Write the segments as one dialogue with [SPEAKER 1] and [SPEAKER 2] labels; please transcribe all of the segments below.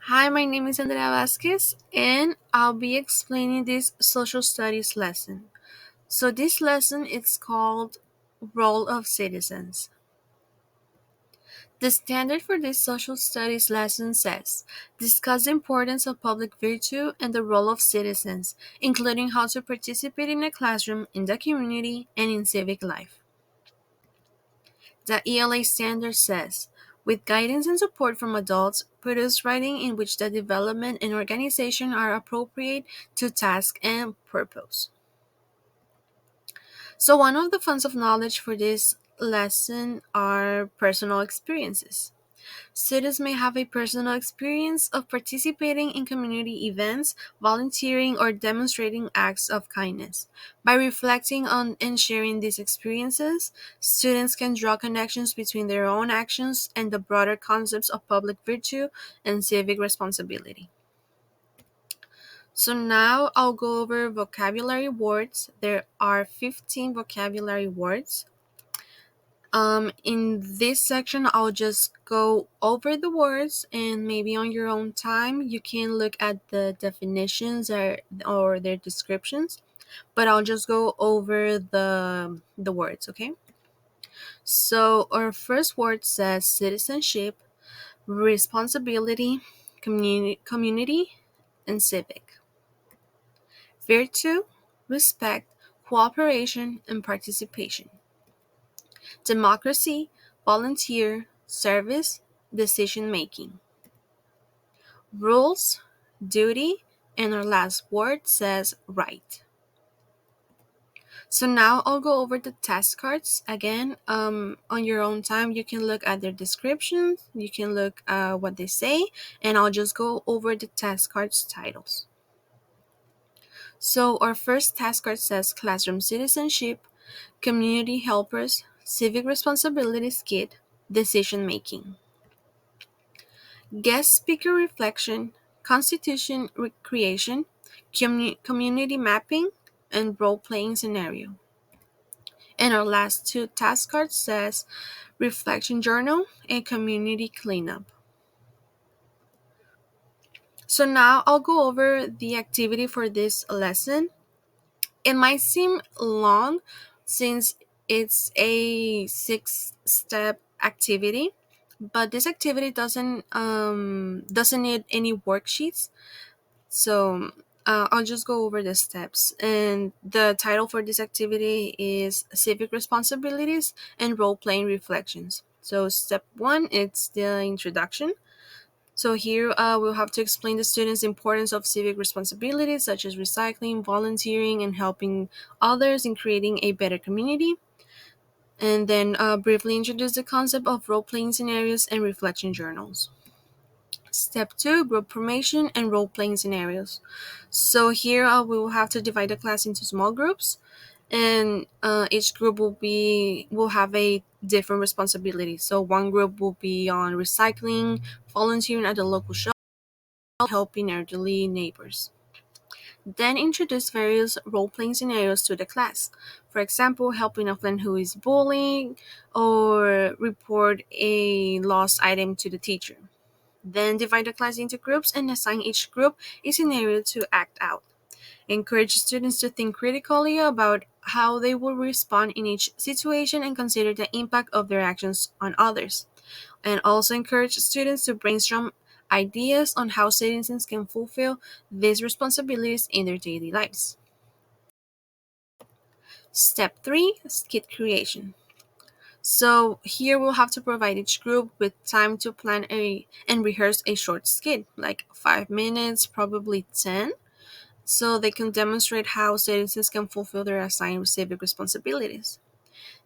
[SPEAKER 1] Hi, my name is Andrea Vazquez, and I'll be explaining this social studies lesson. So this lesson is called Role of Citizens. The standard for this social studies lesson says, discuss the importance of public virtue and the role of citizens, including how to participate in a classroom, in the community, and in civic life. The ELA standard says, with guidance and support from adults, produce writing in which the development and organization are appropriate to task and purpose. So one of the funds of knowledge for this lesson are personal experiences. Students may have a personal experience of participating in community events, volunteering, or demonstrating acts of kindness. By reflecting on and sharing these experiences, students can draw connections between their own actions and the broader concepts of public virtue and civic responsibility. So now I'll go over vocabulary words. There are 15 vocabulary words. In this section, I'll just go over the words, and maybe on your own time, you can look at the definitions or their descriptions. But I'll just go over the words, okay? So our first word says citizenship, responsibility, community, and civic. Virtue, respect, cooperation, and participation. Democracy, volunteer, service, decision making. Rules, duty, and our last word says right. So now I'll go over the task cards again. On your own time, you can look at their descriptions, you can look at what they say, and I'll just go over the task cards titles. So our first task card says classroom citizenship, community helpers, civic responsibilities kit, decision making. Guest speaker reflection, constitution creation, community mapping, and role playing scenario. And our last two task cards says reflection journal and community cleanup. So now I'll go over the activity for this lesson. It might seem long since it's a 6-step activity, but this activity doesn't need any worksheets. So I'll just go over the steps. And the title for this activity is Civic Responsibilities and Role Playing Reflections. So step one, it's the introduction. So here we'll have to explain the students the importance of civic responsibilities such as recycling, volunteering, and helping others in creating a better community. And then briefly introduce the concept of role-playing scenarios and reflection journals. Step 2, group formation and role-playing scenarios. So here we will have to divide the class into small groups, and each group will have a different responsibility. So one group will be on recycling, volunteering at the local shop, helping elderly neighbors. Then introduce various role-playing scenarios to the class. For example, helping a friend who is bullying or report a lost item to the teacher. Then divide the class into groups and assign each group a scenario to act out. Encourage students to think critically about how they will respond in each situation and consider the impact of their actions on others. And also encourage students to brainstorm ideas on how citizens can fulfill these responsibilities in their daily lives. Step 3, skit creation. So here we'll have to provide each group with time to plan and rehearse a short skit, like 5 minutes, probably 10, so they can demonstrate how citizens can fulfill their assigned civic responsibilities.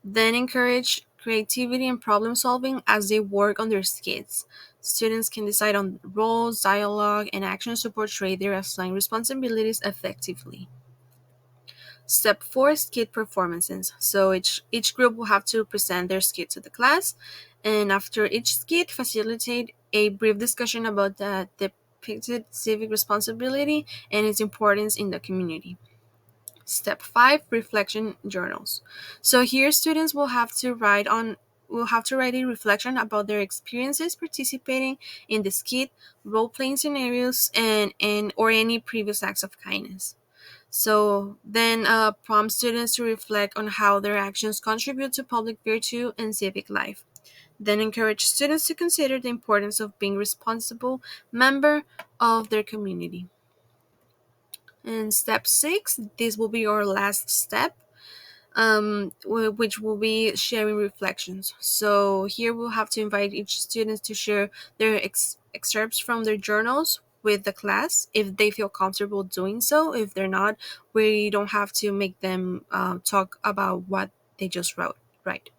[SPEAKER 1] Then encourage creativity and problem solving as they work on their skits. Students can decide on roles, dialogue, and actions to portray their assigned responsibilities effectively. Step 4, skit performances. So each group will have to present their skit to the class, and after each skit, facilitate a brief discussion about the depicted civic responsibility and its importance in the community. Step 5, reflection journals. So here students will have to write on will have to write a reflection about their experiences participating in the skit, role-playing scenarios, and or any previous acts of kindness. So then prompt students to reflect on how their actions contribute to public virtue and civic life. Then encourage students to consider the importance of being responsible member of their community. And step 6, this will be our last step, which will be sharing reflections. So here we'll have to invite each student to share their excerpts from their journals with the class if they feel comfortable doing so. If they're not, we don't have to make them talk about what they just wrote, right?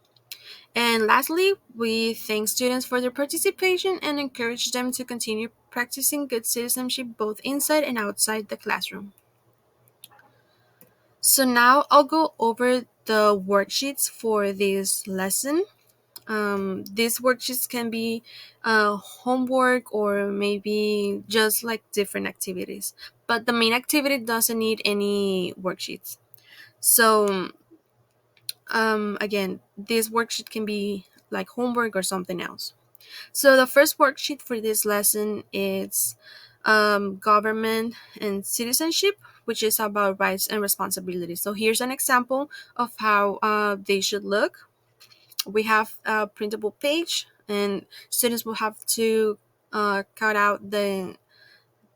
[SPEAKER 1] And lastly, we thank students for their participation and encourage them to continue practicing good citizenship both inside and outside the classroom. So now I'll go over the worksheets for this lesson. These worksheets can be homework or maybe just like different activities, but the main activity doesn't need any worksheets. So again, this worksheet can be like homework or something else. So the first worksheet for this lesson is government and citizenship, which is about rights and responsibilities. So here's an example of how they should look. We have a printable page, and students will have to cut out the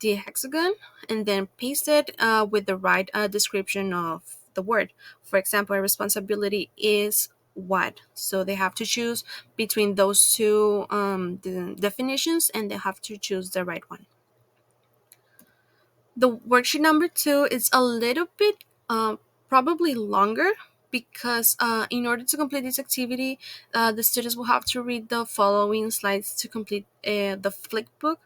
[SPEAKER 1] hexagon and then paste it with the right description of the word. For example, a responsibility is what? So they have to choose between those two the definitions, and they have to choose the right one. The worksheet number 2 is a little bit probably longer because in order to complete this activity, the students will have to read the following slides to complete the flip book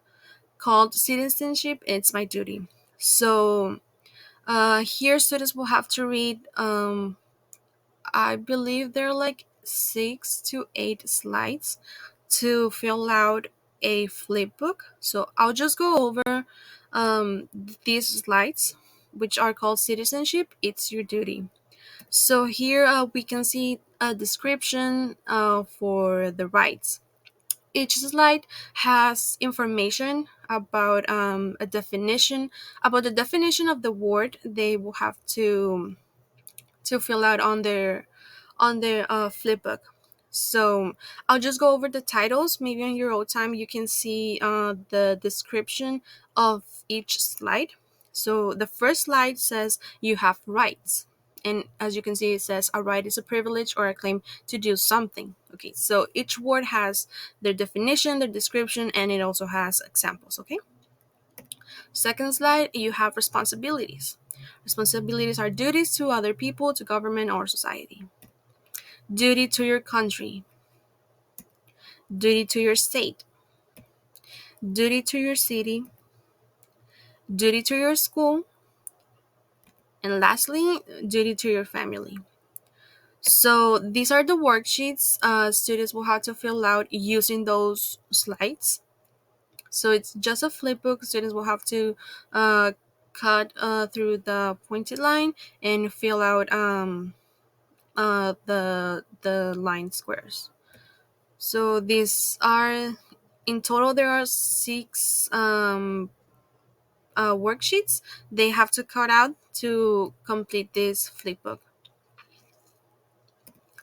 [SPEAKER 1] called Citizenship, It's My Duty. So here students will have to read, I believe there are like 6 to 8 slides to fill out a flip book. So I'll just go over um, these slides, which are called Citizenship, It's Your Duty. So here we can see a description for the rights. Each slide has information about about the definition of the word they will have to fill out on their flip book. So I'll just go over the titles. Maybe on your own time you can see the description of each slide. So the first slide says you have rights. And as you can see, it says a right is a privilege or a claim to do something. Okay, so each word has their definition, their description, and it also has examples. Okay. Second slide, you have responsibilities. Responsibilities are duties to other people, to government, or society. Duty to your country, duty to your state, duty to your city, duty to your school, and lastly, duty to your family. So these are the worksheets students will have to fill out using those slides. So it's just a flip book. Students will have to cut through the pointed line and fill out the line squares. So these are in total there are 6 worksheets they have to cut out to complete this flipbook.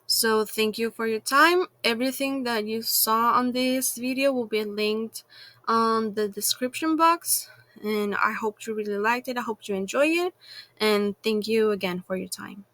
[SPEAKER 1] So thank you for your time. Everything that you saw on this video will be linked on the description box, and I hope you really liked it. I hope you enjoy it, and thank you again for your time.